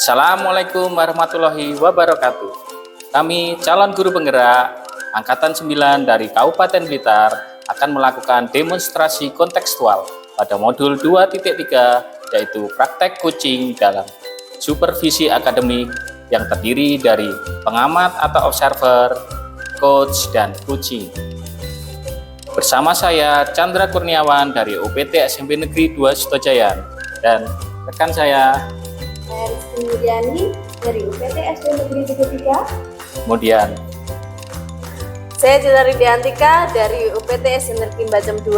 Assalamualaikum warahmatullahi wabarakatuh. Kami calon guru penggerak Angkatan 9 dari Kabupaten Blitar akan melakukan demonstrasi kontekstual pada modul 2.3 yaitu praktek coaching dalam supervisi akademik yang terdiri dari pengamat atau observer, coach, dan coaching. Bersama saya Chandra Kurniawan dari UPT SMP Negeri 2 Sutojayan dan rekan saya Rizky Mulyani dari UPT SD Negeri 3. kemudian Saya Citra Ridiantika dari UPT SD Negeri Bacem 2.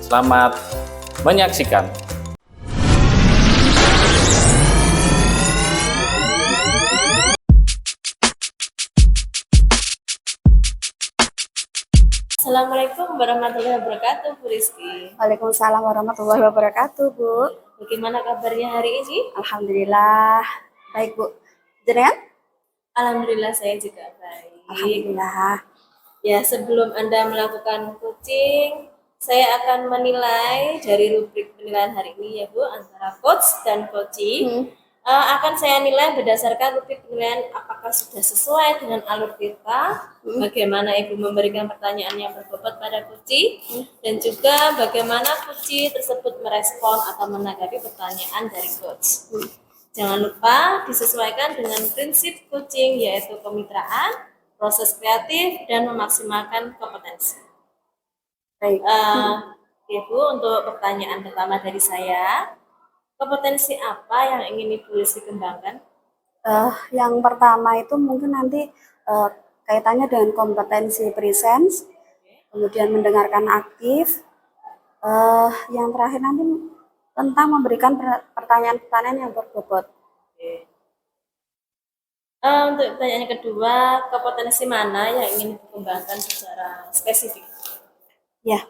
selamat menyaksikan. Assalamualaikum warahmatullahi wabarakatuh, Bu Rizky. Waalaikumsalam warahmatullahi wabarakatuh, Bu. Bagaimana kabarnya hari ini? Alhamdulillah. Baik, Bu. Jenengan? Alhamdulillah saya juga baik. Alhamdulillah. Ya, sebelum Anda melakukan coaching, saya akan menilai dari rubrik penilaian hari ini ya Bu, antara coach dan coaching. Akan saya nilai berdasarkan rubrik penilaian apakah sudah sesuai dengan alur kita, bagaimana Ibu memberikan pertanyaan yang berbobot pada coaching, dan juga bagaimana coaching tersebut merespon atau menanggapi pertanyaan dari coach. Jangan lupa disesuaikan dengan prinsip coaching yaitu kemitraan, proses kreatif, dan memaksimalkan kompetensi. Baik. Ya Bu, untuk pertanyaan pertama dari saya, kompetensi apa yang ingin Ibu Rizky kembangkan? Yang pertama itu mungkin nanti kaitannya dengan kompetensi presence, kemudian mendengarkan aktif. Yang terakhir nanti tentang memberikan pertanyaan-pertanyaan yang berbobot. Untuk pertanyaan yang kedua, kompetensi mana yang ingin dikembangkan secara spesifik? Ya,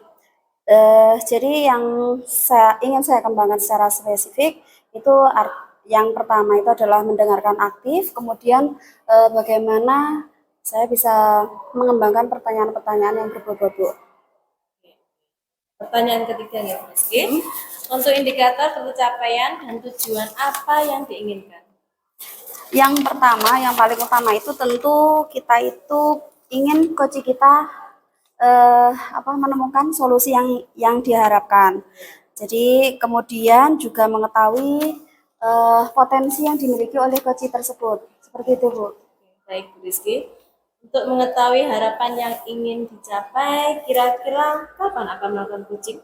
jadi yang ingin saya kembangkan secara spesifik itu yang pertama itu adalah mendengarkan aktif, kemudian bagaimana saya bisa mengembangkan pertanyaan-pertanyaan yang berbobot, Bu. Pertanyaan ketiga ya Bu Rizky, untuk indikator pencapaian dan tujuan apa yang diinginkan? Yang pertama, yang paling utama itu tentu kita itu ingin coach kita menemukan solusi yang diharapkan. Jadi kemudian juga mengetahui potensi yang dimiliki oleh coach tersebut. Seperti itu, Bu. Baik Bu Rizky, untuk mengetahui harapan yang ingin dicapai, kira-kira kapan akan melakukan coaching?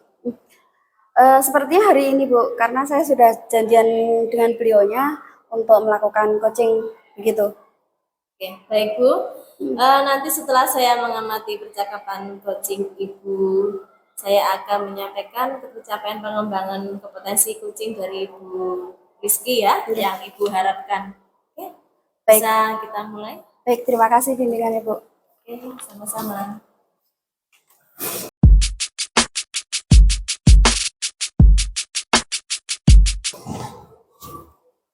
Sepertinya hari ini, Bu, karena saya sudah janjian dengan beliaunya untuk melakukan coaching begitu. Oke, baik Bu. Nanti setelah saya mengamati percakapan coaching Ibu, saya akan menyampaikan pencapaian pengembangan kompetensi coaching dari Ibu Rizky ya, yang Ibu harapkan. Oke, Baik. bisa kita mulai? Baik, terima kasih bimbingannya, Bu. Oke, sama-sama.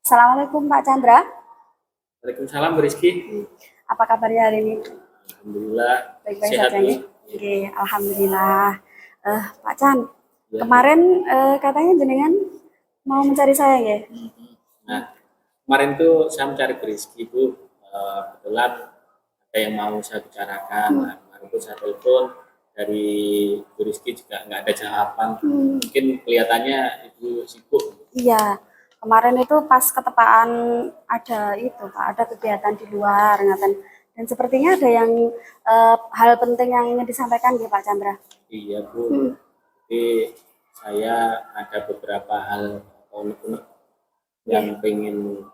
Assalamualaikum, Pak Chandra. Waalaikumsalam Bu Rizky. Apa kabarnya hari ini? Alhamdulillah Baik-baik sehat saja Bu. ya? Oke, alhamdulillah. Pak Chan, Ya. kemarin katanya jenengan mau mencari saya ya? Nah, kemarin tuh saya mencari Bu Rizky Bu. Kebetulan ada yang mau saya bicarakan. Nah, kemarin tuh saya telepon dari Bu Rizky juga nggak ada jawaban. Mungkin kelihatannya Ibu sibuk. Iya, kemarin itu pas ketepaan ada itu Pak, ada kegiatan di luar, ngaten. Dan sepertinya ada yang hal penting yang ingin disampaikan ya Pak Chandra. Iya Bu. Jadi saya ada beberapa hal atau unek-unek yang pengen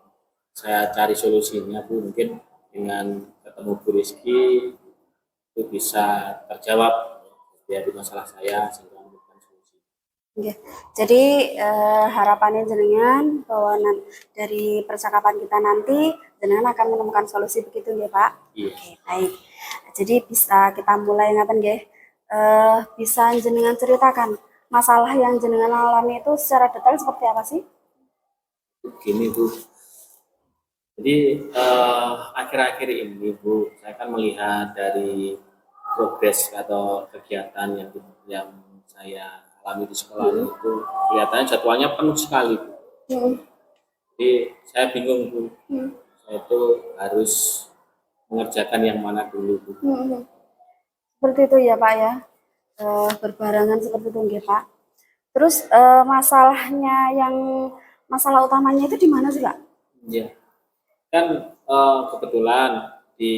saya cari solusinya Bu. Mungkin dengan ketemu Bu Rizky itu bisa terjawab dari masalah saya sehingga memberikan solusi. Oke. Jadi harapannya jenengan bahwa dari percakapan kita nanti jenengan akan menemukan solusi begitu ya Pak. Iya. Oke, baik. Jadi bisa kita mulai ngaten nggih. Bisa jenengan ceritakan masalah yang jenengan alami itu secara detail seperti apa sih? Begini Bu. Jadi akhir-akhir ini Bu, saya kan melihat dari progres atau kegiatan yang saya alami di sekolah itu kelihatannya jadwalnya penuh sekali Bu. Jadi saya bingung Bu, Hmm. saya itu harus mengerjakan yang mana dulu Bu. Seperti itu ya Pak ya. Berbarengan seperti itu nggih Pak. Terus masalah utamanya itu di mana sih Pak? Ya, kan kebetulan di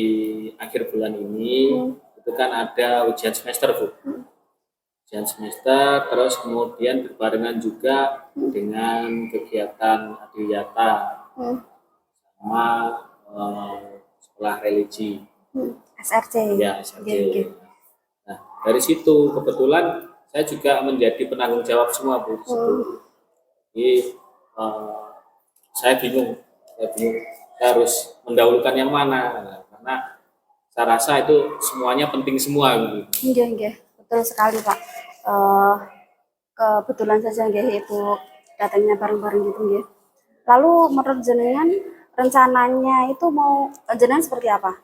akhir bulan ini itu kan ada ujian semester Bu. Ujian semester, terus kemudian berbarengan juga dengan kegiatan adiwiyata sama sekolah religi. SRC. Ya, SRC. Nggih, nggih. Nah, dari situ kebetulan saya juga menjadi penanggung jawab semua Bu. Di situ. Jadi saya bingung, saya harus mendahulukan yang mana. Nah, karena saya rasa itu semuanya penting semua gitu. Nggih, nggih. Betul sekali Pak. Eh, Kebetulan saja nggih itu datangnya bareng-bareng gitu nggih. Lalu menurut jenengan rencananya itu mau jenengan seperti apa?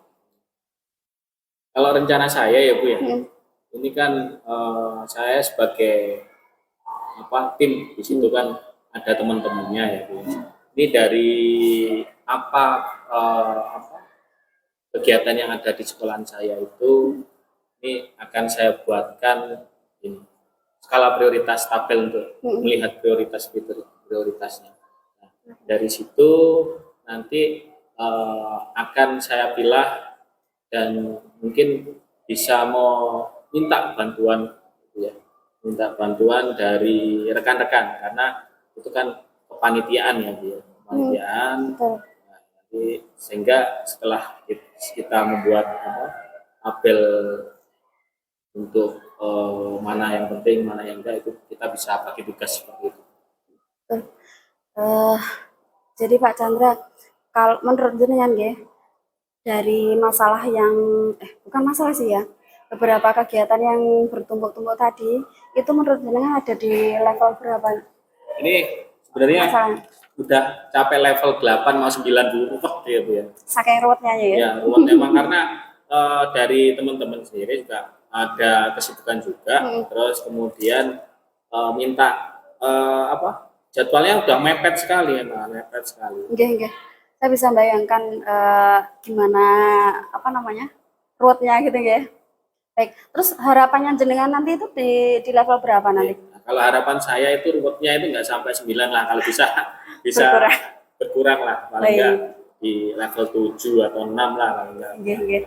Kalau rencana saya ya Bu ya, Hmm. ini kan saya sebagai tim di situ kan ada teman-temannya ya Bu. Ini dari apa, apa kegiatan yang ada di sekolahan saya itu ini akan saya buatkan ini skala prioritas tabel untuk melihat prioritasnya. Nah, dari situ nanti akan saya pilah dan mungkin bisa mau minta bantuan gitu ya, minta bantuan dari rekan-rekan karena itu kan kepanitiaan ya Bu ya, kepanitiaan. Betul. Nah, nanti sehingga setelah kita membuat tabel untuk mana yang penting, mana yang enggak, itu kita bisa bagi tugas seperti itu. Betul. Jadi Pak Chandra, kalau menurut jenengan nggih, dari masalah yang bukan masalah sih ya, beberapa kegiatan yang bertumpuk-tumpuk tadi, itu menurut jenengan ada di level berapa Ini sebenarnya masalahnya? udah capai level 8 mau 9 dulu gitu ya. Saking ruwetnya ya. Ya, ruwet emang karena dari teman-teman sendiri juga ada kesibukan juga, terus kemudian minta jadwalnya udah mepet sekali ya, mepet sekali. Nggih, nggih. Saya bisa bayangkan gimana apa namanya? Ruwetnya gitu nggih. Baik. Terus harapannya jenengan nanti itu di level berapa nanti? Nah, kalau harapan saya itu ruwetnya itu nggak sampai 9 lah, kalau bisa bisa Berkurang. berkurang lah, paling Baik. nggak di level 7 atau 6 lah paling nggak. Nggih, nggih.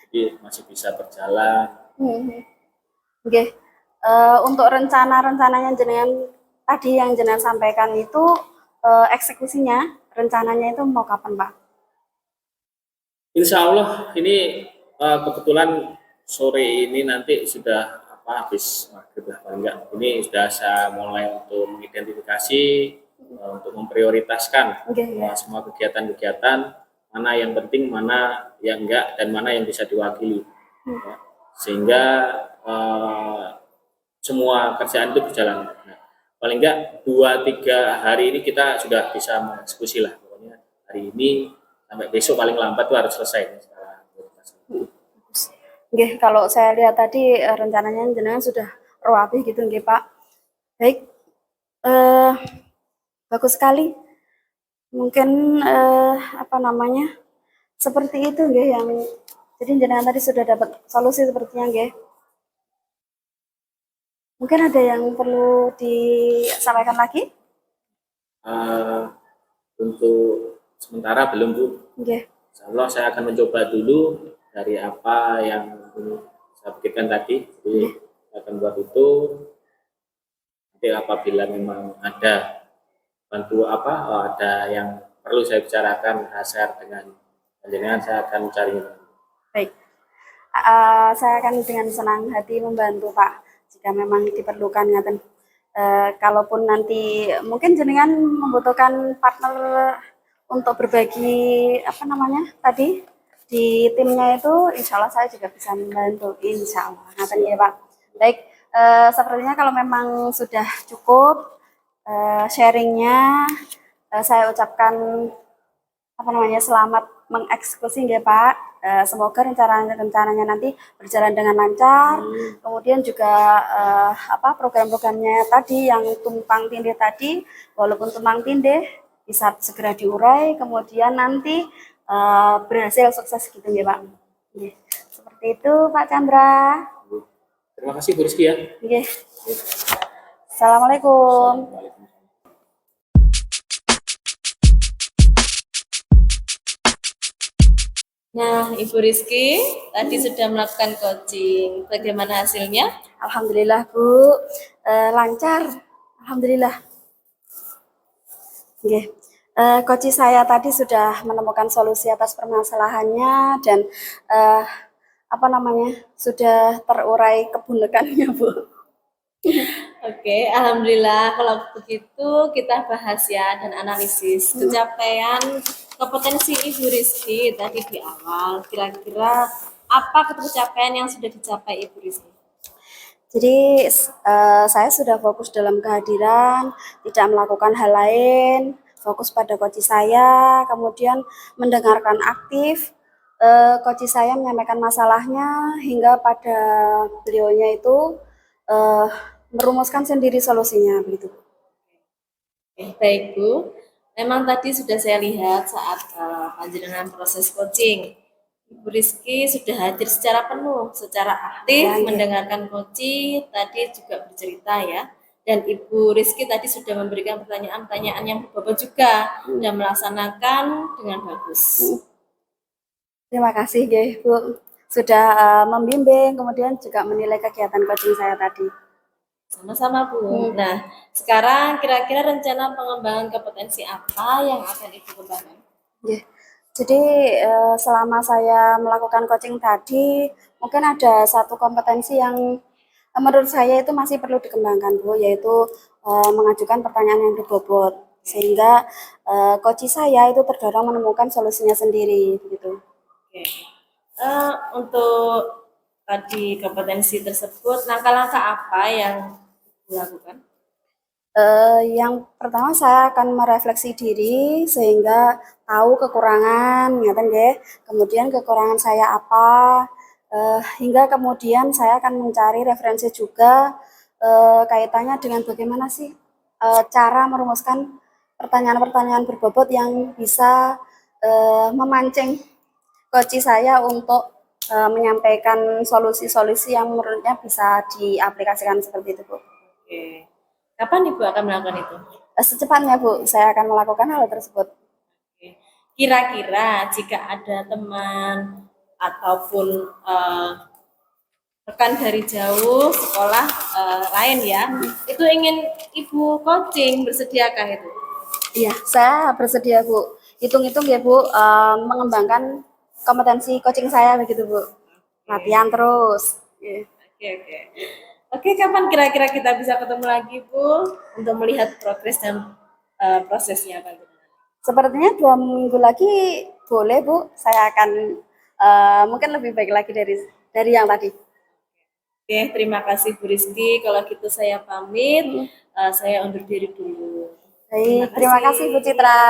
Jadi masih bisa berjalan. Nggih. Untuk rencananya jenengan tadi yang jenengan sampaikan itu eksekusinya rencananya itu mau kapan, Pak? Insya Allah ini kebetulan sore ini nanti sudah habis maghrib lah paling enggak. Ini sudah saya mulai untuk mengidentifikasi, untuk memprioritaskan semua kegiatan-kegiatan, mana yang penting, mana yang enggak, dan mana yang bisa diwakili. Ya. Sehingga semua kerjaan itu berjalan. Nah, paling enggak 2-3 hari ini kita sudah bisa mengeksekusi lah. Pokoknya hari ini sampai besok paling lambat itu harus selesai. Nggih, kalau saya lihat tadi rencananya jenengan sudah rapi gitu nggih, Pak. Baik. Bagus sekali. Mungkin apa namanya? Seperti itu nggih yang jadi jenengan tadi sudah dapat solusi sepertinya nggih. Mungkin ada yang perlu disampaikan lagi? Untuk sementara belum Bu. Nggih. Insya Allah saya akan mencoba dulu dari apa yang saya pikirkan tadi. Jadi saya akan buat itu. Nanti apabila memang ada ada yang perlu saya bicarakan, share dengan jenengan, saya akan cari. Baik. Saya akan dengan senang hati membantu Pak jika memang diperlukan ngaten. Kalaupun nanti mungkin jenengan membutuhkan partner untuk berbagi apa namanya tadi di timnya itu, insya Allah saya juga bisa membantu, insya Allah. Ngaten ya Pak. Baik, sepertinya kalau memang sudah cukup sharingnya, saya ucapkan apa namanya selamat mengeksekusi ya Pak. Semoga rencananya nanti berjalan dengan lancar. Kemudian juga program-programnya tadi yang tumpang tindih tadi, walaupun tumpang tindih bisa segera diurai, kemudian nanti berhasil sukses gitu ya Pak. Oke. Seperti itu Pak Chandra. Terima kasih Bu Rizky ya. Oke. Assalamualaikum. Nah, Ibu Rizky tadi sudah melakukan coaching. Bagaimana hasilnya? Alhamdulillah Bu, lancar. Alhamdulillah. Oke. Coach saya tadi sudah menemukan solusi atas permasalahannya dan sudah terurai kebunekannya Bu. Oke, alhamdulillah. Kalau begitu kita bahas ya dan analisis pencapaian kompetensi Ibu Rizky tadi di awal. Kira-kira apa pencapaian yang sudah dicapai Ibu Rizky? Jadi saya sudah fokus dalam kehadiran, tidak melakukan hal lain, fokus pada coach saya, kemudian mendengarkan aktif. Coach saya menyampaikan masalahnya hingga pada beliaunya itu merumuskan sendiri solusinya begitu. Baik Bu, memang tadi sudah saya lihat saat panjenengan proses coaching, Ibu Rizky sudah hadir secara penuh, secara aktif Ya. mendengarkan coaching, tadi juga bercerita ya. Dan Ibu Rizky tadi sudah memberikan pertanyaan-pertanyaan yang berbobot juga dan melaksanakan dengan bagus. Terima kasih Bu, sudah membimbing, kemudian juga menilai kegiatan coaching saya tadi. Sama-sama Bu. Nah, sekarang kira-kira rencana pengembangan kompetensi apa yang akan Ibu kembangkan? Ya. Jadi selama saya melakukan coaching tadi, mungkin ada satu kompetensi yang menurut saya itu masih perlu dikembangkan Bu, yaitu mengajukan pertanyaan yang berbobot, sehingga coach saya itu terdorong menemukan solusinya sendiri begitu. Oke. Untuk tadi kompetensi tersebut, langkah-langkah apa yang dilakukan? Yang pertama saya akan merefleksi diri sehingga tahu kekurangan, ngeten nggih. Kemudian kekurangan saya apa, hingga kemudian saya akan mencari referensi juga kaitannya dengan bagaimana sih cara merumuskan pertanyaan-pertanyaan berbobot yang bisa memancing coach saya untuk menyampaikan solusi-solusi yang menurutnya bisa diaplikasikan seperti itu Bu. Oke. Kapan Ibu akan melakukan itu? Secepatnya Bu, saya akan melakukan hal tersebut. Oke. Kira-kira jika ada teman ataupun rekan dari jauh sekolah lain ya, itu ingin Ibu coaching, bersediakah itu? Iya, saya bersedia Bu. Hitung-hitung ya Bu, mengembangkan kompetensi coaching saya begitu Bu. Latihan terus. Oke. Oke, kapan kira-kira kita bisa ketemu lagi Bu untuk melihat progres dan prosesnya bagaimana? Sepertinya 2 minggu lagi boleh Bu. Saya akan mungkin lebih baik lagi dari yang tadi. Oke, terima kasih Bu Rizky. Kalau gitu saya pamit, saya undur diri dulu. Baik, terima kasih Bu Citra.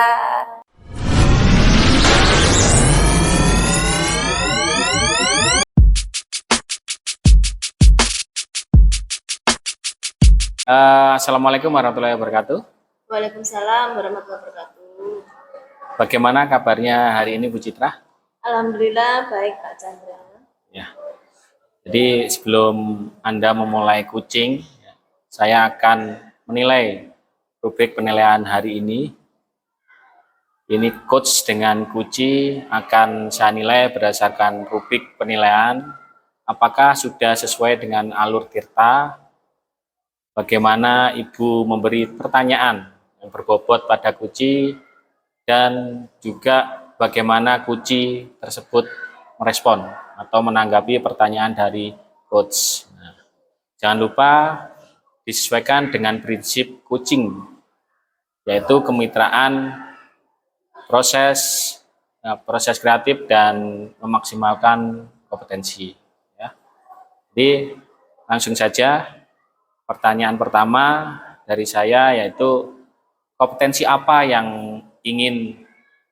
Assalamualaikum warahmatullahi wabarakatuh. Waalaikumsalam warahmatullahi wabarakatuh. Bagaimana kabarnya hari ini Bu Citra? Alhamdulillah baik Pak Chandra. Ya. Jadi sebelum Anda memulai coaching, saya akan menilai rubrik penilaian hari ini. Ini coach dengan kunci akan saya nilai berdasarkan rubrik penilaian. Apakah sudah sesuai dengan alur tirta? Bagaimana Ibu memberi pertanyaan yang berbobot pada kunci dan juga bagaimana kunci tersebut merespon atau menanggapi pertanyaan dari coach. Nah, jangan lupa disesuaikan dengan prinsip coaching, yaitu kemitraan, proses kreatif dan memaksimalkan kompetensi. Ya. Jadi langsung saja. Pertanyaan pertama dari saya yaitu kompetensi apa yang ingin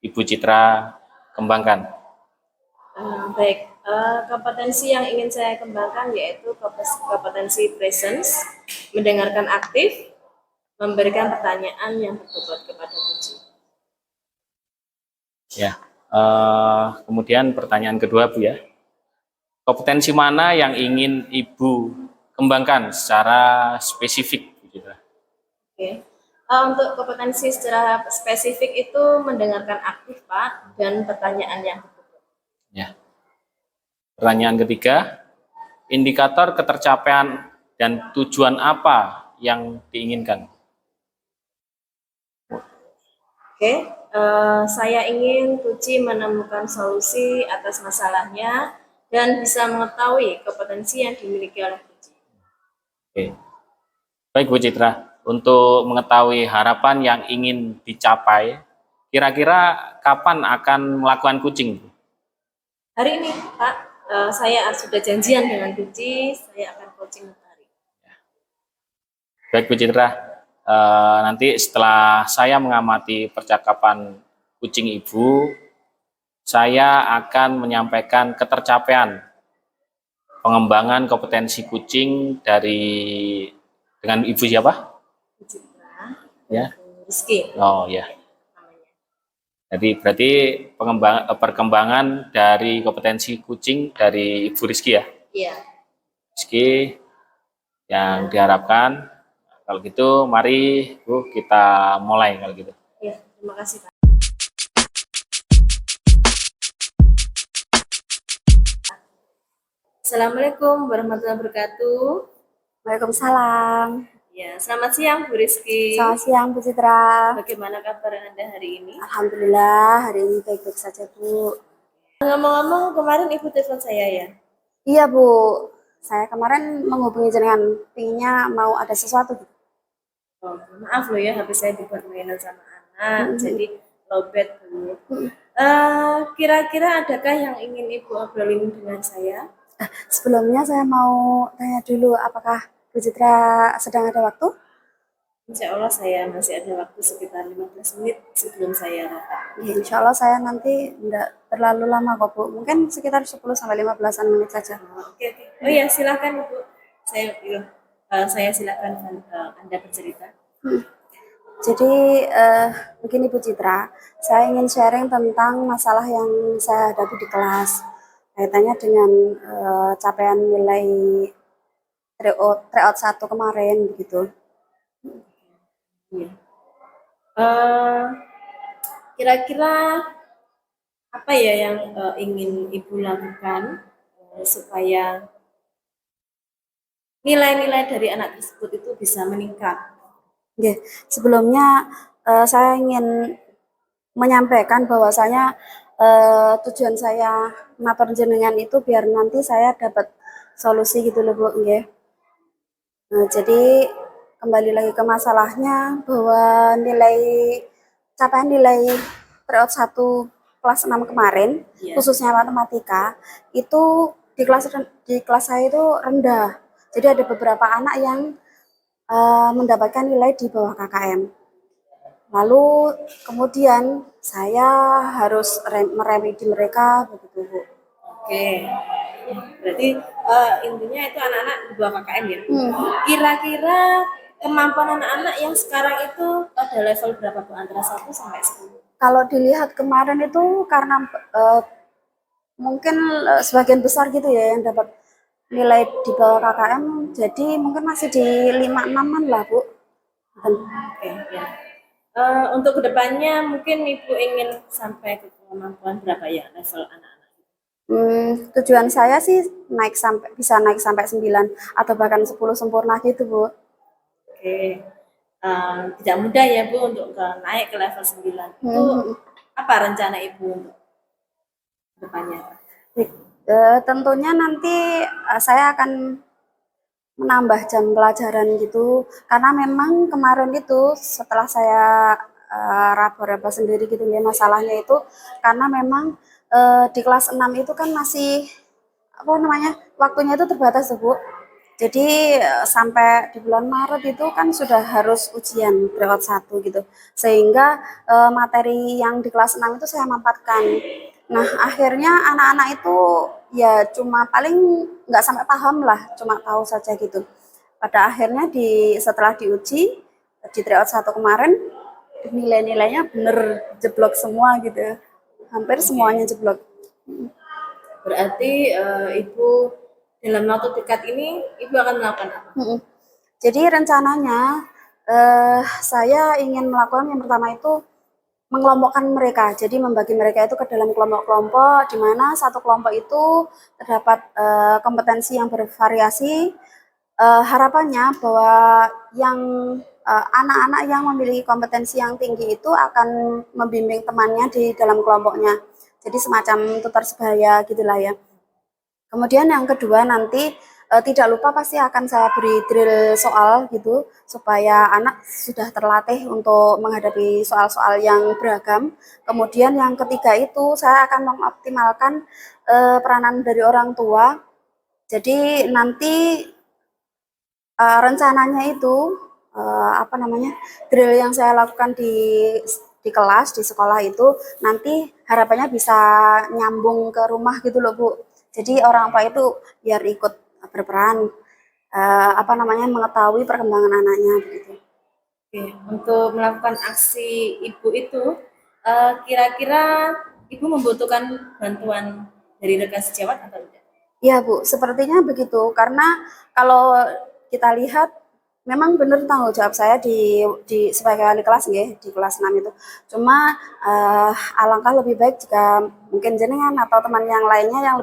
Ibu Citra kembangkan? Baik, kompetensi yang ingin saya kembangkan yaitu kompetensi presence, mendengarkan aktif, memberikan pertanyaan yang berbobot kepada kunci. Ya. Kemudian pertanyaan kedua Bu ya. Kompetensi mana yang ingin Ibu kembangkan secara spesifik? Gitu. Oke. Untuk kompetensi secara spesifik itu mendengarkan aktif, Pak, dan pertanyaan yang betul. Ya. Pertanyaan ketiga, indikator ketercapaian dan tujuan apa yang diinginkan? Oke, saya ingin Puji menemukan solusi atas masalahnya dan bisa mengetahui kompetensi yang dimiliki oleh Puji. Oke. Baik Bu Citra, untuk mengetahui harapan yang ingin dicapai, kira-kira kapan akan melakukan coaching? Hari ini, Pak, saya sudah janjian dengan Puji, saya akan coaching hari. Baik Bu Citra, nanti setelah saya mengamati percakapan kucing Ibu, saya akan menyampaikan ketercapaian pengembangan kompetensi kucing dengan Ibu siapa? Citra, Ya. Rizky. Oh ya. Namanya. Jadi berarti perkembangan dari kompetensi kucing dari Ibu Rizky ya? Iya. Rizky yang diharapkan. Kalau gitu mari Bu kita mulai kalau gitu. Iya, terima kasih, Pak. Assalamualaikum warahmatullahi wabarakatuh. Waalaikumsalam. Ya, selamat siang Bu Rizky. Selamat siang Bu Citra. Bagaimana kabar Anda hari ini? Alhamdulillah hari ini baik-baik saja Bu. Ngomong-ngomong, kemarin Ibu telepon saya ya? Iya Bu, saya kemarin menghubungi jenengan, pinginnya mau ada sesuatu gitu. Oh, maaf loh ya, HP saya dibuat mainan sama anak, jadi lowbat dulu. Kira-kira adakah yang ingin Ibu obrolin dengan saya? Sebelumnya saya mau tanya dulu, apakah Bu Citra sedang ada waktu? Insya Allah saya masih ada waktu sekitar 15 menit sebelum saya rapat. Ya, insya Allah saya nanti tidak terlalu lama kok Bu, mungkin sekitar 10-15 menit saja. Oke. Oh iya, silakan Ibu. Saya silakan Anda bercerita. Jadi begini Bu Citra, saya ingin sharing tentang masalah yang saya hadapi di kelas kaitannya dengan capaian nilai tryout 1 kemarin begitu. Iya. Kira-kira apa ya yang ingin Ibu lakukan supaya nilai-nilai dari anak tersebut itu bisa meningkat? Oke, sebelumnya saya ingin menyampaikan bahwasanya tujuan saya matur jenengan itu biar nanti saya dapat solusi gitu loh Bu, nggih. Jadi kembali lagi ke masalahnya bahwa capaian nilai tryout 1 kelas 6 kemarin, Iya. khususnya matematika, itu di kelas saya itu rendah. Jadi ada beberapa anak yang mendapatkan nilai di bawah KKM. Lalu kemudian saya harus meremedi mereka begitu Bu. Oke. Berarti intinya itu anak-anak di bawah KKM ya. Kira-kira kemampuan anak-anak yang sekarang itu pada level berapa Bu? Antara 1 sampai 10? Kalau dilihat kemarin itu karena mungkin sebagian besar gitu ya yang dapat nilai di bawah KKM, jadi mungkin masih di 5-6-an lah Bu. Oke, ya. Untuk kedepannya mungkin Ibu ingin sampai ke kemampuan berapa ya level anak-anak? Tujuan saya sih bisa naik sampai 9 atau bahkan 10 sempurna gitu Bu. Oke. Tidak mudah ya Bu untuk naik ke level 9. Itu apa rencana Ibu untuk kedepannya? Tentunya nanti saya akan menambah jam pelajaran gitu, karena memang kemarin itu setelah saya raba-raba sendiri gitu ya masalahnya itu karena memang di kelas 6 itu kan masih waktunya itu terbatas tuh Bu. Jadi sampai di bulan Maret itu kan sudah harus ujian tryout 1 gitu. Sehingga materi yang di kelas 6 itu saya mampatkan. Nah, akhirnya anak-anak itu ya cuma paling nggak sampai paham lah, cuma tahu saja gitu. Pada akhirnya setelah diuji di tryout 1 kemarin nilai-nilainya bener jeblok semua gitu. hampir semuanya jeblok. Berarti Ibu dalam waktu dekat ini Ibu akan melakukan apa? Jadi rencananya saya ingin melakukan yang pertama itu mengelompokkan mereka. Jadi membagi mereka itu ke dalam kelompok-kelompok, di mana satu kelompok itu terdapat kompetensi yang bervariasi. Harapannya bahwa yang anak-anak yang memiliki kompetensi yang tinggi itu akan membimbing temannya di dalam kelompoknya. Jadi semacam tutor sebaya gitulah ya. Kemudian yang kedua nanti tidak lupa pasti akan saya beri drill soal gitu supaya anak sudah terlatih untuk menghadapi soal-soal yang beragam. Kemudian yang ketiga itu saya akan mengoptimalkan peranan dari orang tua. Jadi nanti rencananya itu drill yang saya lakukan di kelas di sekolah itu nanti harapannya bisa nyambung ke rumah gitu loh Bu. Jadi orang tua itu biar ikut berperan mengetahui perkembangan anaknya begitu. Oke, untuk melakukan aksi Ibu itu kira-kira Ibu membutuhkan bantuan dari rekan sejawat atau tidak? Iya Bu, sepertinya begitu karena kalau kita lihat memang benar tanggung jawab saya di sebagai wali kelas nggih, di kelas 6 itu. Cuma alangkah lebih baik jika mungkin jenengan atau teman yang lainnya yang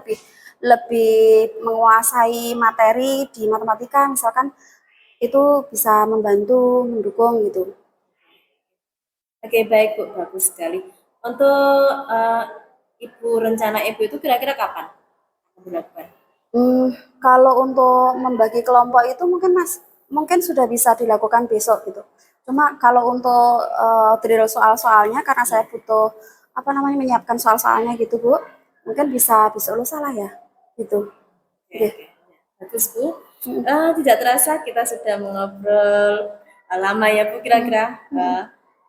lebih menguasai materi di matematika misalkan itu bisa membantu mendukung gitu. Oke, baik Bu, bagus sekali. Untuk Ibu, rencana Ibu itu kira-kira kapan dilakukan? Kalau untuk membagi kelompok itu mungkin sudah bisa dilakukan besok gitu. Cuma kalau untuk drill soal-soalnya karena saya butuh menyiapkan soal-soalnya gitu Bu, mungkin bisa besok lusa lah ya gitu. Oke. Bagus Bu. Tidak terasa kita sudah mengobrol lama ya Bu. Kira-kira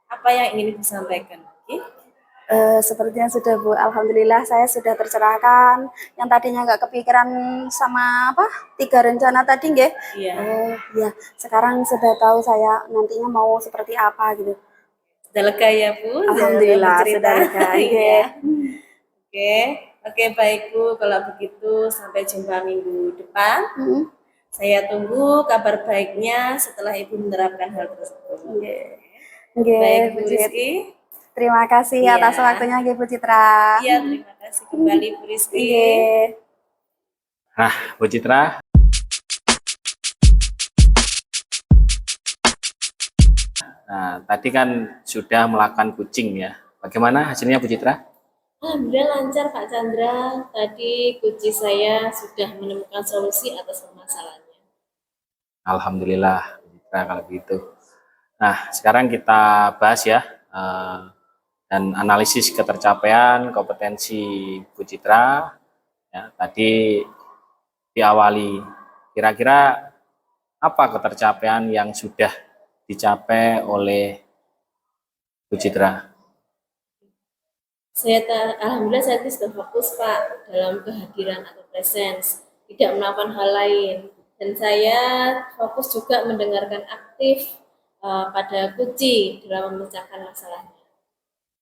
apa yang ingin Ibu sampaikan? Oke. Sepertinya sudah Bu, alhamdulillah saya sudah tercerahkan. Yang tadinya nggak kepikiran sama 3 rencana tadi nggih. Iya. Ya, sekarang sudah tahu saya nantinya mau seperti apa gitu. Sudah lega ya Bu? Alhamdulillah sudah lega. Iya. Oke, baik Bu. Kalau begitu sampai jumpa minggu depan. Saya tunggu kabar baiknya setelah Ibu menerapkan hal tersebut. Baik Bu Rizky. Terima kasih atas waktunya Bu Citra. Iya, terima kasih kembali Bu Rizky. Nah, Bu Citra. Nah, tadi kan sudah melakukan coaching ya. Bagaimana hasilnya Bu Citra? Alhamdulillah lancar Pak Chandra. Tadi coach saya sudah menemukan solusi atas permasalahannya. Alhamdulillah Bu Citra kalau gitu. Nah, sekarang kita bahas ya dan analisis ketercapaian kompetensi Bu Citra. Ya, tadi diawali kira-kira apa ketercapaian yang sudah dicapai oleh Bu Citra? Alhamdulillah saya sudah fokus Pak dalam kehadiran atau presence, tidak melakukan hal lain. Dan saya fokus juga mendengarkan aktif pada kunci dalam memecahkan masalahnya.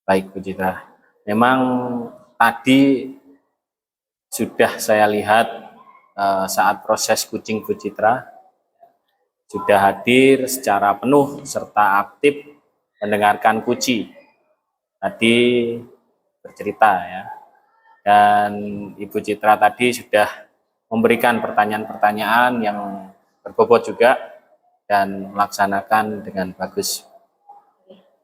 Baik Bu Citra, memang tadi sudah saya lihat saat proses coaching Bu Citra sudah hadir secara penuh serta aktif mendengarkan kunci. Tadi bercerita ya, dan Ibu Citra tadi sudah memberikan pertanyaan-pertanyaan yang berbobot juga dan melaksanakan dengan bagus.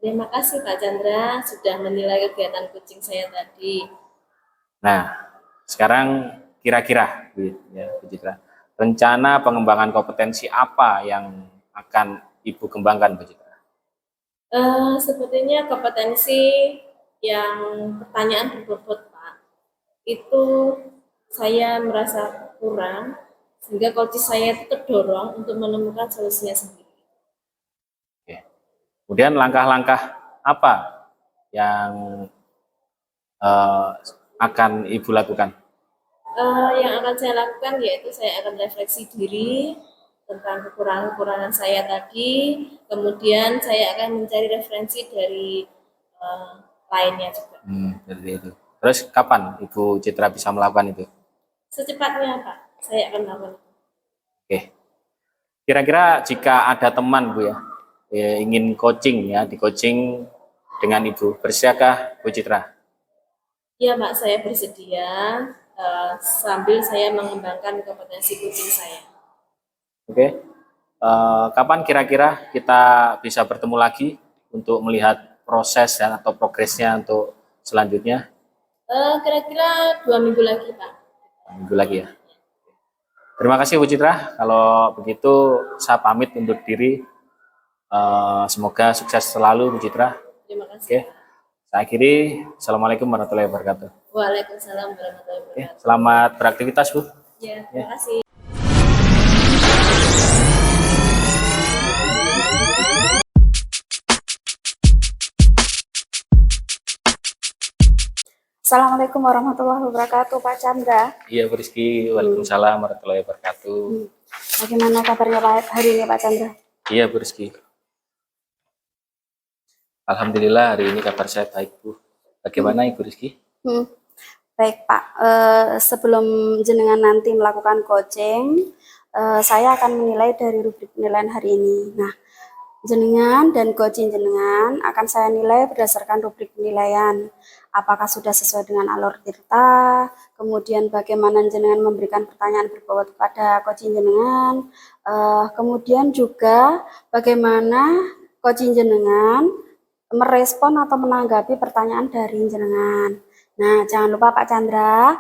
Terima kasih Pak Chandra sudah menilai kegiatan coaching saya tadi. Nah, sekarang kira-kira ya, Bu Citra, rencana pengembangan kompetensi apa yang akan Ibu kembangkan Bu Citra? Sepertinya kompetensi yang pertanyaan berbobot Pak, itu saya merasa kurang sehingga coach saya itu terdorong untuk menemukan solusinya sendiri. Oke. Kemudian langkah-langkah apa yang akan Ibu lakukan? Yang akan saya lakukan yaitu saya akan refleksi diri tentang kekurangan-kekurangan saya tadi, kemudian saya akan mencari referensi dari lainnya juga. Seperti itu. Terus kapan Ibu Citra bisa melakukan itu? Secepatnya Pak, saya akan melakukan. Oke. Kira-kira jika ada teman Bu ya, ingin coaching ya, di coaching dengan Ibu, bersiapkah Bu Citra? Ya Pak, saya bersedia sambil saya mengembangkan kompetensi coaching saya. Oke. Kapan kira-kira kita bisa bertemu lagi untuk melihat proses dan atau progresnya untuk selanjutnya? Kira-kira 2 minggu lagi Pak. Minggu lagi ya. Terima kasih Bu Citra. Kalau begitu saya pamit undur diri. Semoga sukses selalu Bu Citra. Terima kasih. Oke. Saya akhiri. Assalamualaikum warahmatullahi wabarakatuh. Waalaikumsalam warahmatullahi Oke. wabarakatuh. Selamat beraktivitas Bu. Ya, terima kasih. Assalamualaikum warahmatullahi wabarakatuh, Pak Chandra. Iya Bu Rizky. Waalaikumsalam warahmatullahi wabarakatuh. Bagaimana kabarnya Pak hari ini, Pak Chandra? Iya Bu Rizky. Alhamdulillah hari ini kabar saya baik Bu. Bagaimana Ibu Rizky? Baik Pak, sebelum jenengan nanti melakukan coaching, saya akan menilai dari rubrik penilaian hari ini. Nah, jenengan dan coaching jenengan akan saya nilai berdasarkan rubrik penilaian. Apakah sudah sesuai dengan alur tirta, kemudian bagaimana jenengan memberikan pertanyaan berbobot kepada coaching jenengan, kemudian juga bagaimana coaching jenengan merespon atau menanggapi pertanyaan dari jenengan. Nah, jangan lupa Pak Chandra,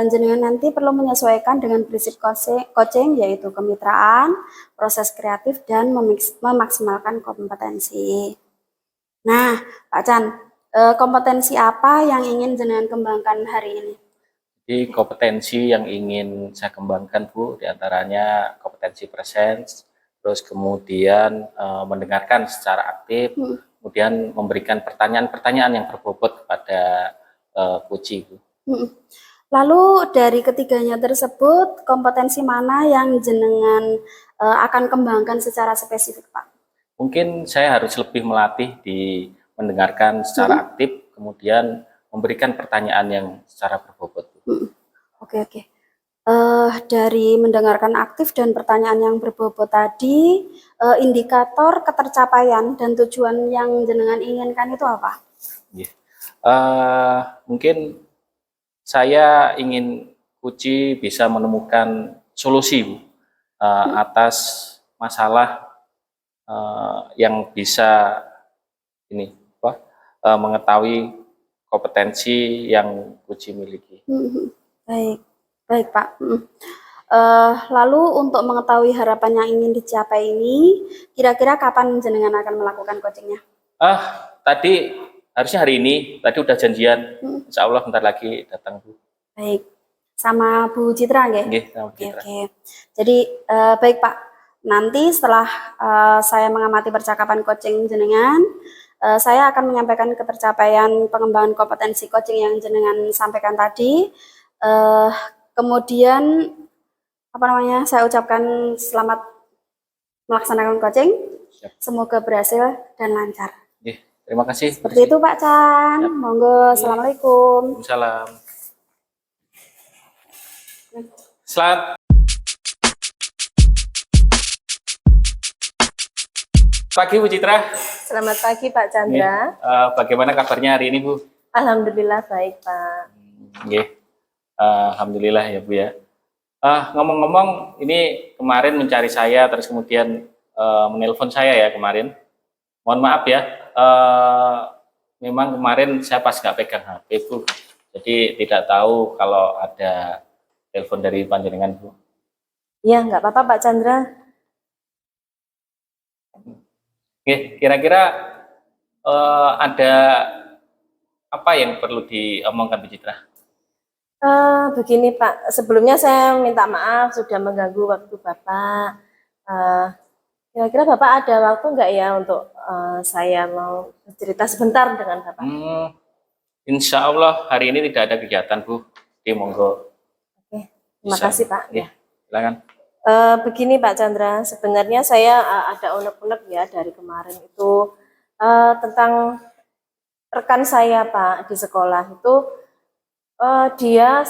jenengan nanti perlu menyesuaikan dengan prinsip coaching yaitu kemitraan, proses kreatif, dan memaksimalkan kompetensi. Nah, Pak Chan, kompetensi apa yang ingin jenengan kembangkan hari ini? Jadi kompetensi yang ingin saya kembangkan Bu, diantaranya kompetensi presence, terus kemudian mendengarkan secara aktif, kemudian memberikan pertanyaan-pertanyaan yang berbobot kepada coaching Bu. Lalu dari ketiganya tersebut, kompetensi mana yang jenengan akan kembangkan secara spesifik, Pak? Mungkin saya harus lebih melatih di mendengarkan secara aktif, kemudian memberikan pertanyaan yang secara berbobot. Oke. Dari mendengarkan aktif dan pertanyaan yang berbobot tadi, indikator ketercapaian dan tujuan yang jenengan inginkan itu apa? Mungkin saya ingin Kuci bisa menemukan solusi Bu, atas masalah yang bisa mengetahui kompetensi yang Kuci miliki. Baik Pak. Lalu untuk mengetahui harapan yang ingin dicapai ini, kira-kira kapan jenengan akan melakukan coachingnya? Tadi harusnya hari ini, tadi udah janjian, insya Allah bentar lagi datang Bu. Baik, sama Bu Citra nggih? Nggih, sama Bu Citra. Oke. Jadi baik Pak, nanti setelah saya mengamati percakapan coaching jenengan, saya akan menyampaikan ketercapaian pengembangan kompetensi coaching yang jenengan sampaikan tadi. Kemudian saya ucapkan selamat melaksanakan coaching. Siap. Semoga berhasil dan lancar. Terima kasih. Seperti itu Pak Chan. Siap. Monggo. Assalamualaikum. Waalaikumsalam. Selamat pagi Bu Citra. Selamat pagi Pak Chandra. Bagaimana kabarnya hari ini Bu? Alhamdulillah baik Pak. Alhamdulillah ya Bu ya. Ngomong-ngomong, ini kemarin mencari saya, terus kemudian menelpon saya ya kemarin. Mohon maaf ya, memang kemarin saya pas nggak pegang HP Bu, jadi tidak tahu kalau ada telepon dari panjenengan Bu. Ya nggak apa-apa Pak Chandra. Kira-kira ada apa yang perlu diomongkan Bu Citra? Begini Pak, sebelumnya saya minta maaf sudah mengganggu waktu Bapak. Kira-kira Bapak ada waktu nggak ya untuk saya mau bercerita sebentar dengan Bapak? Insya Allah hari ini tidak ada kegiatan Bu, di monggo. Oke, terima kasih Pak. Ya, silakan. Begini Pak Chandra, sebenarnya saya ada unek-unek ya dari kemarin itu tentang rekan saya Pak di sekolah itu. Dia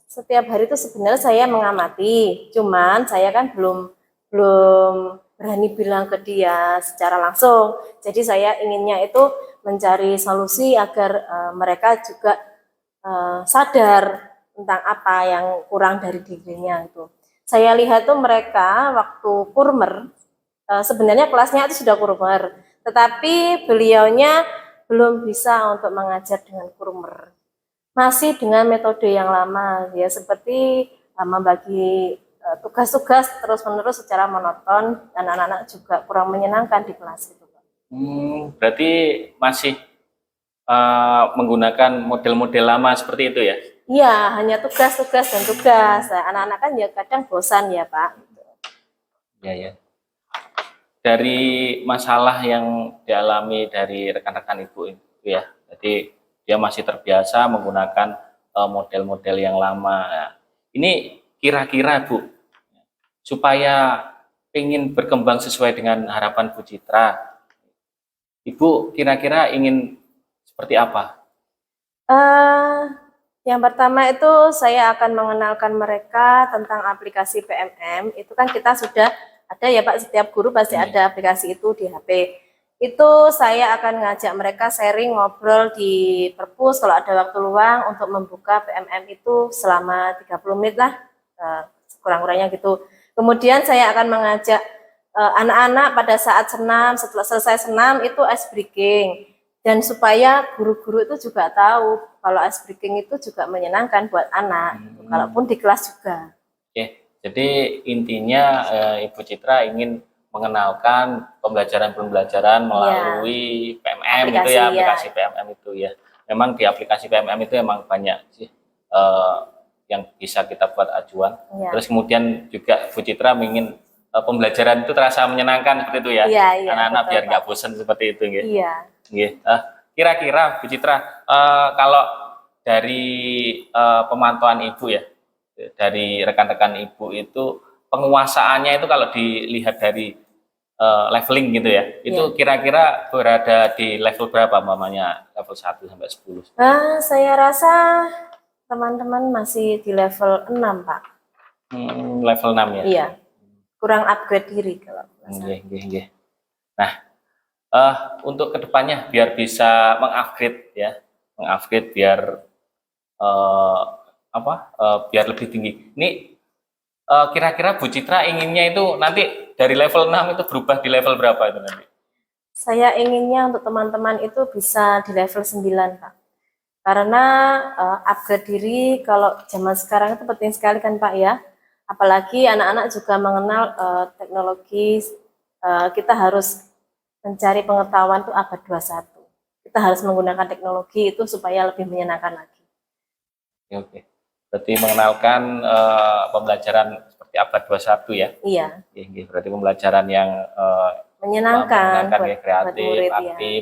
setiap hari itu sebenarnya saya mengamati, cuman saya kan belum belum berani bilang ke dia secara langsung. Jadi saya inginnya itu mencari solusi agar mereka juga sadar tentang apa yang kurang dari dirinya itu. Saya lihat tuh mereka waktu kurmer, sebenarnya kelasnya itu sudah kurmer, tetapi beliaunya belum bisa untuk mengajar dengan kurmer. Masih dengan metode yang lama, ya seperti membagi tugas-tugas terus-menerus secara monoton dan anak-anak juga kurang menyenangkan di kelas itu. Berarti masih menggunakan model-model lama seperti itu ya? Iya, hanya tugas-tugas dan tugas. Nah, anak-anak kan ya kadang bosan ya Pak. Ya, ya. Dari masalah yang dialami dari rekan-rekan ibu itu ya, jadi dia masih terbiasa menggunakan model-model yang lama. Nah, ini kira-kira Bu, supaya ingin berkembang sesuai dengan harapan Bu Citra, Ibu kira-kira ingin seperti apa? Yang pertama itu saya akan mengenalkan mereka tentang aplikasi PMM. Itu kan kita sudah ada ya Pak, setiap guru pasti ada aplikasi itu di HP. Itu saya akan ngajak mereka sharing, ngobrol di perpus kalau ada waktu luang untuk membuka PMM itu selama 30 menit lah, kurang-kurangnya gitu. Kemudian saya akan mengajak anak-anak pada saat senam, setelah selesai senam itu ice breaking. Dan supaya guru-guru itu juga tahu kalau ice breaking itu juga menyenangkan buat anak, kalaupun di kelas juga. Oke, jadi intinya Ibu Citra ingin mengenalkan pembelajaran-pembelajaran melalui PMM aplikasi, itu ya, aplikasi PMM itu ya. Memang di aplikasi PMM itu memang banyak sih yang bisa kita buat acuan. Terus kemudian juga Bu Citra ingin pembelajaran itu terasa menyenangkan seperti itu ya, anak-anak biar nggak bosan seperti itu ya. Kira-kira Bu Citra, kalau dari pemantauan Ibu ya, dari rekan-rekan Ibu itu penguasaannya itu kalau dilihat dari leveling gitu ya, itu kira-kira berada di level berapa mamanya, level 1 sampai 10? Saya rasa teman-teman masih di level 6 Pak. Level 6 ya? Iya, kurang upgrade diri kalau Nah, untuk kedepannya biar bisa mengupgrade ya, biar biar lebih tinggi. Ini kira-kira Bu Citra inginnya itu nanti dari level 6 itu berubah di level berapa itu nanti? Saya inginnya untuk teman-teman itu bisa di level 9 Pak. Karena upgrade diri kalau zaman sekarang itu penting sekali kan Pak ya. Apalagi anak-anak juga mengenal teknologi, kita harus mencari pengetahuan itu abad 21. Kita harus menggunakan teknologi itu supaya lebih menyenangkan lagi. Oke. Berarti mengenalkan pembelajaran seperti abad 21 ya? Iya. Berarti pembelajaran yang menyenangkan ya, kreatif, murid, aktif,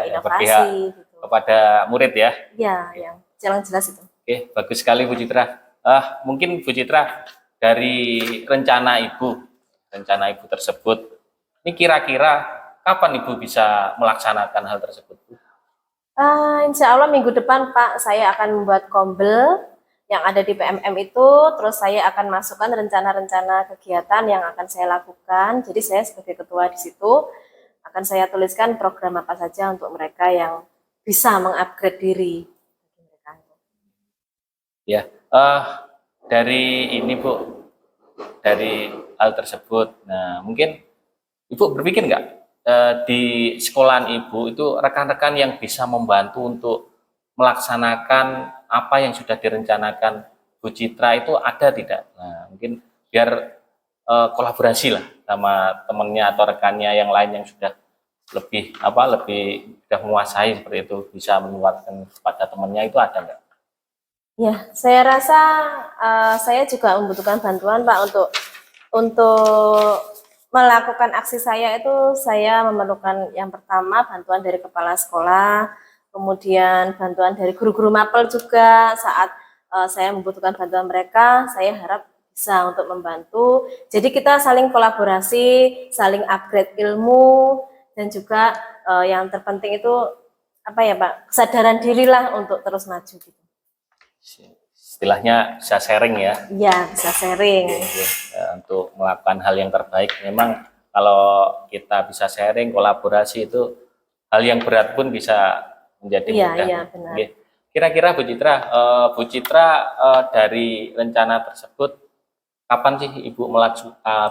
inovasi gitu. Kepada murid ya? Iya, yang jelas itu. Oke, bagus sekali Bu Citra. Mungkin Bu Citra, dari rencana Ibu tersebut, ini kira-kira kapan Ibu bisa melaksanakan hal tersebut? Insya Allah minggu depan Pak, saya akan membuat kombel yang ada di PMM itu, terus saya akan masukkan rencana-rencana kegiatan yang akan saya lakukan. Jadi saya sebagai ketua di situ akan saya tuliskan program apa saja untuk mereka yang bisa mengupgrade diri. Ya, dari ini Bu, dari hal tersebut, nah mungkin Ibu berpikir nggak di sekolahan Ibu itu rekan-rekan yang bisa membantu untuk melaksanakan apa yang sudah direncanakan Bu Citra itu ada tidak? Nah mungkin biar kolaborasi lah sama temennya atau rekannya yang lain yang sudah lebih sudah menguasai seperti itu, bisa menguatkan kepada temannya, itu ada nggak? Ya, saya rasa saya juga membutuhkan bantuan Pak untuk melakukan aksi saya itu. Saya memerlukan yang pertama bantuan dari kepala sekolah, kemudian bantuan dari guru-guru mapel juga. Saat saya membutuhkan bantuan mereka, saya harap bisa untuk membantu. Jadi kita saling kolaborasi, saling upgrade ilmu, dan juga yang terpenting itu apa ya Pak, kesadaran dirilah untuk terus maju gitu. istilahnya bisa sharing ya. Iya, bisa sharing. Untuk melakukan hal yang terbaik. Memang kalau kita bisa sharing, kolaborasi itu hal yang berat pun bisa menjadi mudah. Iya, benar. Kira-kira Bu Citra dari rencana tersebut kapan sih Ibu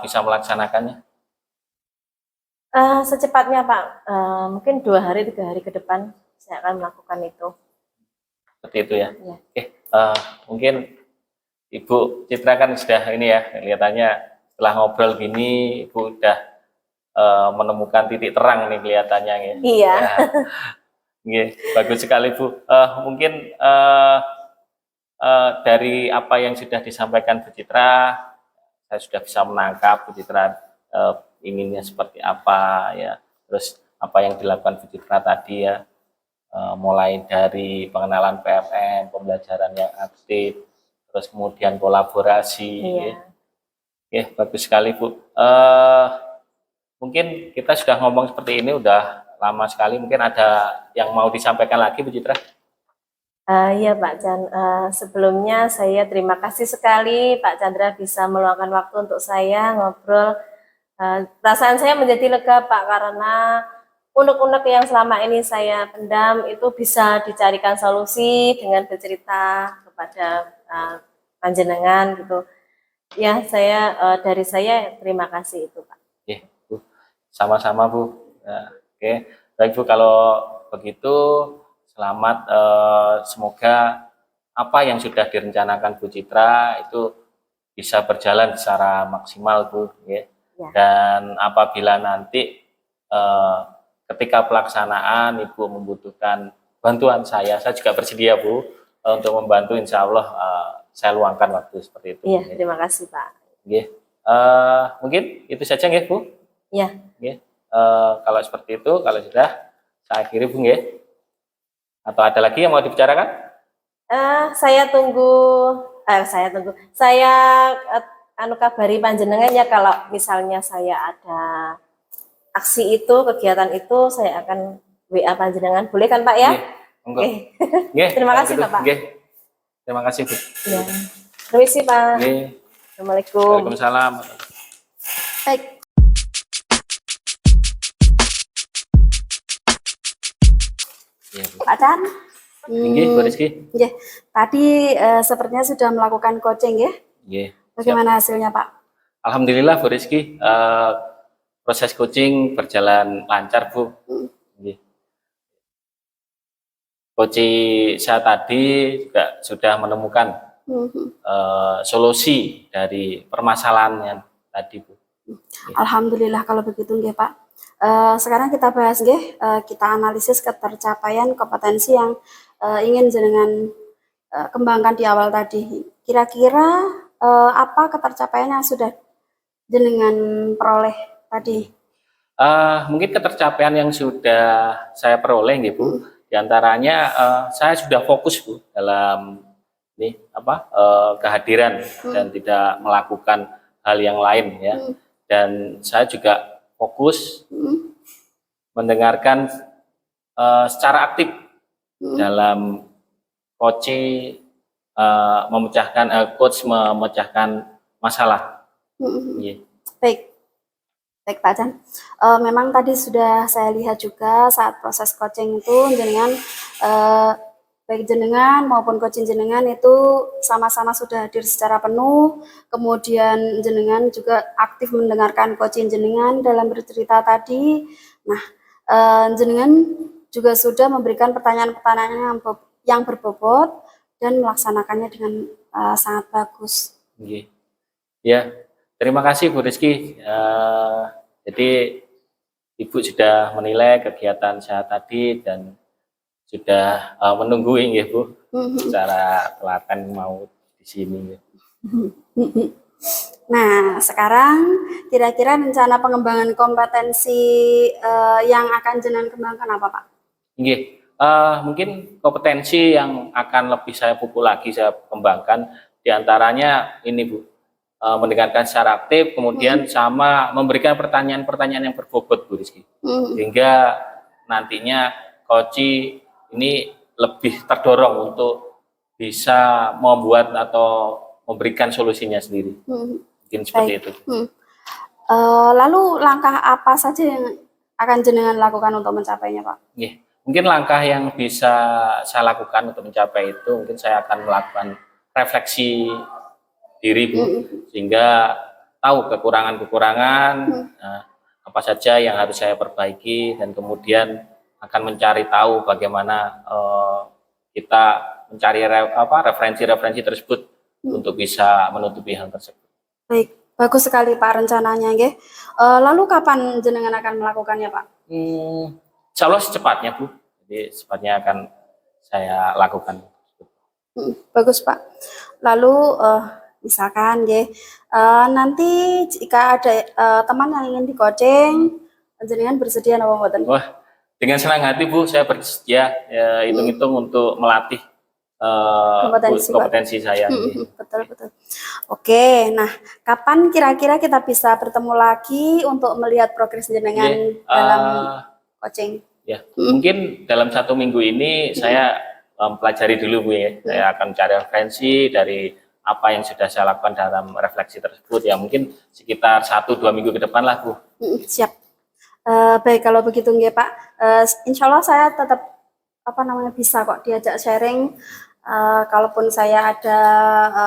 bisa melaksanakannya? Secepatnya Pak, mungkin 2 hari 3 hari ke depan saya akan melakukan itu. Seperti itu ya. Ya. Mungkin Ibu Citra kan sudah ini ya, kelihatannya setelah ngobrol gini Ibu udah menemukan titik terang nih kelihatannya ya. Iya. Ya. Bagus sekali Bu. Mungkin dari apa yang sudah disampaikan Bu Citra, saya sudah bisa menangkap Bu Citra inginnya seperti apa ya. Terus apa yang dilakukan Bu Citra tadi ya, mulai dari pengenalan PMM, pembelajaran yang aktif, terus kemudian kolaborasi. Iya. Ya, bagus sekali Bu. Mungkin kita sudah ngomong seperti ini udah lama sekali. Mungkin ada yang mau disampaikan lagi Bu Citra? Iya Pak Chan, sebelumnya saya terima kasih sekali Pak Chandra bisa meluangkan waktu untuk saya ngobrol. Perasaan saya menjadi lega Pak karena unek-unek yang selama ini saya pendam itu bisa dicarikan solusi dengan bercerita kepada panjenengan gitu. Ya, dari saya terima kasih itu Pak. Ya, Bu. Sama-sama Bu. Nah, oke, baik Bu, kalau begitu selamat. Semoga apa yang sudah direncanakan Bu Citra itu bisa berjalan secara maksimal Bu. Ya. Dan apabila nanti ketika pelaksanaan Ibu membutuhkan bantuan saya juga bersedia Bu untuk membantu. Insya Allah saya luangkan waktu seperti itu. Iya, terima kasih Pak. Ya. Mungkin itu saja ya Bu. Iya. Ya. Kalau seperti itu, kalau sudah saya akhiri Bu ya. Atau ada lagi yang mau dibicarakan? Saya kabari panjenengan ya kalau misalnya saya ada aksi itu, kegiatan itu, saya akan WA panjenengan. Boleh kan Pak ya? Oke. Terima kasih Pak. Terima kasih Bu. Ya. Permisi Pak. Assalamualaikum. Waalaikumsalam. Baik. Pak Chan. Bu Rizky. Tadi sepertinya sudah melakukan coaching ya? Bagaimana hasilnya Pak? Alhamdulillah Bu Rizky, proses coaching berjalan lancar Bu. Coaching saya tadi juga sudah menemukan solusi dari permasalahan yang tadi Bu. Alhamdulillah kalau begitu nggih Pak. Sekarang kita bahas nggih, kita analisis ketercapaian kompetensi yang ingin jenengan kembangkan di awal tadi. Kira-kira apa ketercapaian yang sudah jenengan peroleh tadi? Mungkin ketercapaian yang sudah saya peroleh nggih Bu. Di antaranya saya sudah fokus Bu dalam kehadiran dan tidak melakukan hal yang lain ya. Dan saya juga fokus mendengarkan secara aktif dalam coach memecahkan masalah. Baik Pak Chan. Memang tadi sudah saya lihat juga saat proses coaching itu jenengan baik jenengan maupun coaching jenengan itu sama-sama sudah hadir secara penuh. Kemudian jenengan juga aktif mendengarkan coaching jenengan dalam bercerita tadi. Nah, jenengan juga sudah memberikan pertanyaan-pertanyaan yang berbobot dan melaksanakannya dengan sangat bagus. Ya, terima kasih Bu Rizky. Jadi Ibu sudah menilai kegiatan saya tadi dan sudah menungguin ya Bu secara telaten mau di sini. Nah, sekarang kira-kira rencana pengembangan kompetensi yang akan jenengan kembangkan apa Pak? Mungkin kompetensi yang akan lebih saya pupuk lagi, saya kembangkan diantaranya ini Bu, mendengarkan secara aktif, kemudian sama memberikan pertanyaan-pertanyaan yang berbobot Bu Rizky, sehingga nantinya coach ini lebih terdorong untuk bisa membuat atau memberikan solusinya sendiri. Mungkin seperti itu. Lalu langkah apa saja yang akan jenengan lakukan untuk mencapainya, Pak? Mungkin langkah yang bisa saya lakukan untuk mencapai itu, mungkin saya akan melakukan refleksi diri, Bu, sehingga tahu kekurangan-kekurangan, apa saja yang harus saya perbaiki, dan kemudian akan mencari tahu bagaimana kita mencari referensi-referensi tersebut untuk bisa menutupi hal tersebut. Baik, bagus sekali Pak rencananya, nggih. Lalu kapan jenengan akan melakukannya, Pak? Insya Allah secepatnya, Bu. Jadi secepatnya akan saya lakukan. Bagus, Pak. Lalu misalkan nanti jika ada teman yang ingin di-coaching, jenengan bersedia napa mboten? Wah, dengan senang hati, Bu, saya bersedia, hitung-hitung untuk melatih kompetensi saya. Betul. Oke, nah kapan kira-kira kita bisa bertemu lagi untuk melihat progres jenengan dalam coaching? Ya, mungkin dalam 1 minggu ini saya pelajari dulu, Bu, ya. Saya akan cari referensi dari apa yang sudah saya lakukan dalam refleksi tersebut. Ya, mungkin sekitar 1-2 minggu ke depan lah, Bu. Siap. Baik, kalau begitu nggih Pak. Insya Allah saya tetap bisa kok diajak sharing. Kalaupun saya ada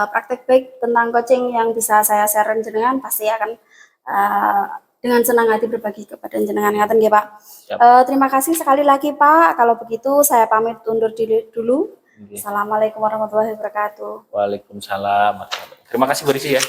praktek baik tentang coaching yang bisa saya share jenengan, pasti akan dengan senang hati berbagi kepada jenengan. Ngaten nggih Pak. Terima kasih sekali lagi Pak. Kalau begitu saya pamit undur diri dulu. Assalamualaikum warahmatullahi wabarakatuh. Waalaikumsalam. Terima kasih Bu Risi ya.